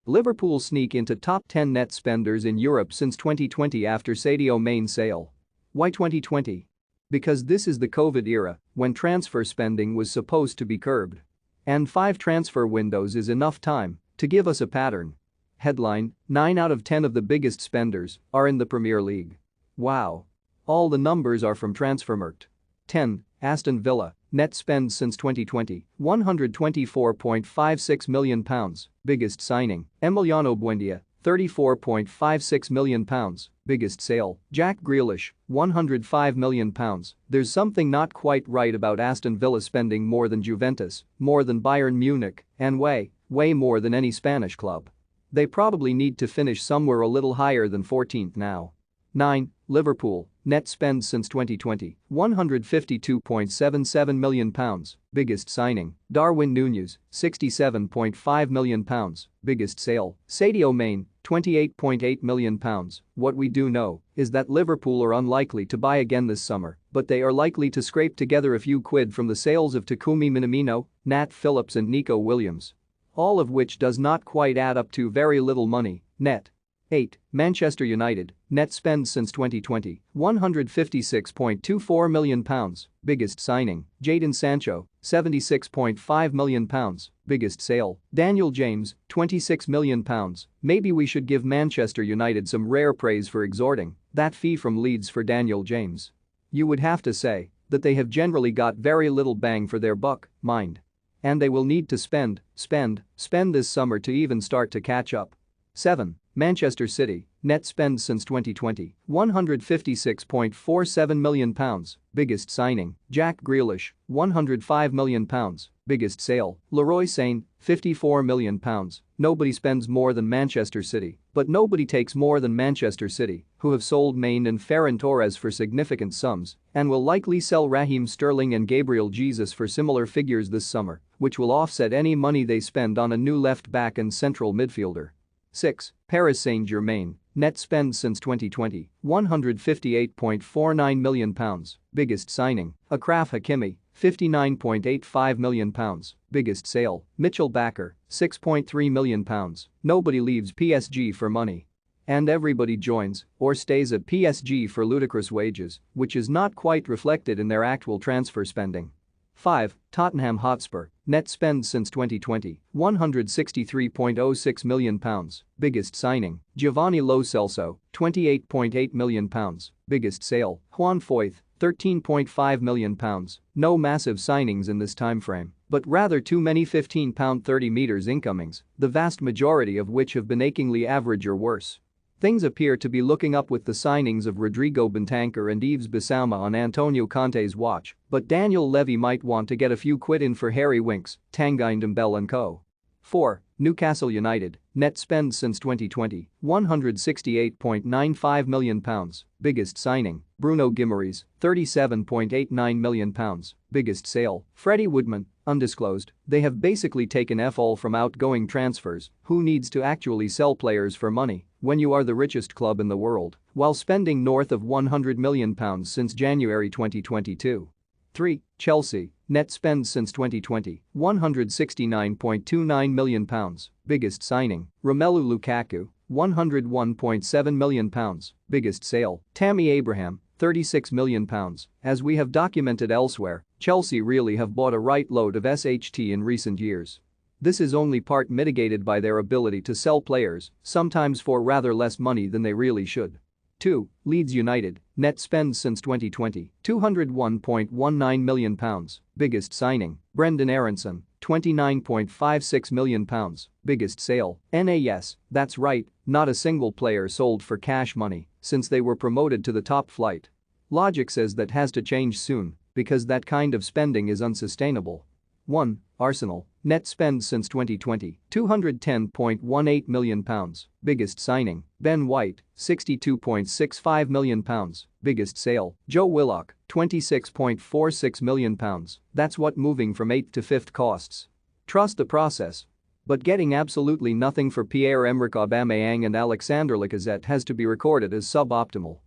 Liverpool sneak into top 10 net spenders in Europe since 2020 after Sadio Mane sale. Why 2020? Because this is the COVID era, when transfer spending was supposed to be curbed. And 5 transfer windows is enough time to give us a pattern. Headline: 9 out of 10 of the biggest spenders are in the Premier League. Wow. All the numbers are from Transfermarkt. 10. Aston Villa, net spend since 2020, £124.56 million, biggest signing, Emiliano Buendia, £34.56 million, biggest sale, Jack Grealish, £105 million. There's something not quite right about Aston Villa spending more than Juventus, more than Bayern Munich, and way more than any Spanish club. They probably need to finish somewhere a little higher than 14th now. 9. Liverpool, net spend since 2020, £152.77 million, biggest signing, Darwin Núñez, £67.5 million, biggest sale, Sadio Mane, £28.8 million. What we do know is that Liverpool are unlikely to buy again this summer, but they are likely to scrape together a few quid from the sales of Takumi Minamino, Nat Phillips and Nico Williams. All of which does not quite add up to very little money, net. 8. Manchester United, net spend since 2020, £156.24 million, biggest signing, Jadon Sancho, £76.5 million, biggest sale, Daniel James, £26 million. Maybe we should give Manchester United some rare praise for extorting that fee from Leeds for Daniel James. You would have to say that they have generally got very little bang for their buck, mind. And they will need to spend this summer to even start to catch up. 7. Manchester City, net spend since 2020, £156.47 million, biggest signing, Jack Grealish, £105 million, biggest sale, Leroy Sane, £54 million. Nobody spends more than Manchester City, but nobody takes more than Manchester City, who have sold Mane and Ferran Torres for significant sums and will likely sell Raheem Sterling and Gabriel Jesus for similar figures this summer, which will offset any money they spend on a new left back and central midfielder. 6. Paris Saint-Germain, net spend since 2020, £158.49 million, biggest signing, Achraf Hakimi, £59.85 million, biggest sale, Mitchell Bakker, £6.3 million. Nobody leaves PSG for money. And everybody joins or stays at PSG for ludicrous wages, which is not quite reflected in their actual transfer spending. 5. Tottenham Hotspur, net spend since 2020, £163.06 million, biggest signing, Giovanni Lo Celso, £28.8 million, biggest sale, Juan Foyth, £13.5 million. No massive signings in this timeframe, but rather too many £15.30 meters incomings, the vast majority of which have been achingly average or worse. Things appear to be looking up with the signings of Rodrigo Bentancur and Yves Bissouma on Antonio Conte's watch, but Daniel Levy might want to get a few quid in for Harry Winks, Tanguy Ndombele and co. 4. Newcastle United, net spend since 2020, £168.95 million, biggest signing, Bruno Guimaraes, £37.89 million, biggest sale, Freddie Woodman, undisclosed. They have basically taken all from outgoing transfers. Who needs to actually sell players for money when you are the richest club in the world, while spending north of £100 million since January 2022? 3. Chelsea, net spend since 2020, £169.29 million, biggest signing, Romelu Lukaku, £101.7 million, biggest sale, Tammy Abraham, £36 million. As we have documented elsewhere, Chelsea really have bought a right load of SHT in recent years. This is only part mitigated by their ability to sell players, sometimes for rather less money than they really should. 2. Leeds United, net spend since 2020, £201.19 million, biggest signing, Brendan Aronson, £29.56 million, biggest sale, NAS, that's right, not a single player sold for cash money since they were promoted to the top flight. Logic says that has to change soon because that kind of spending is unsustainable. 1. Arsenal, net spend since 2020, £210.18 million, biggest signing, Ben White, £62.65 million, biggest sale, Joe Willock, £26.46 million. That's what moving from 8th to 5th costs. Trust the process. But getting absolutely nothing for Pierre-Emerick Aubameyang and Alexander Lacazette has to be recorded as suboptimal.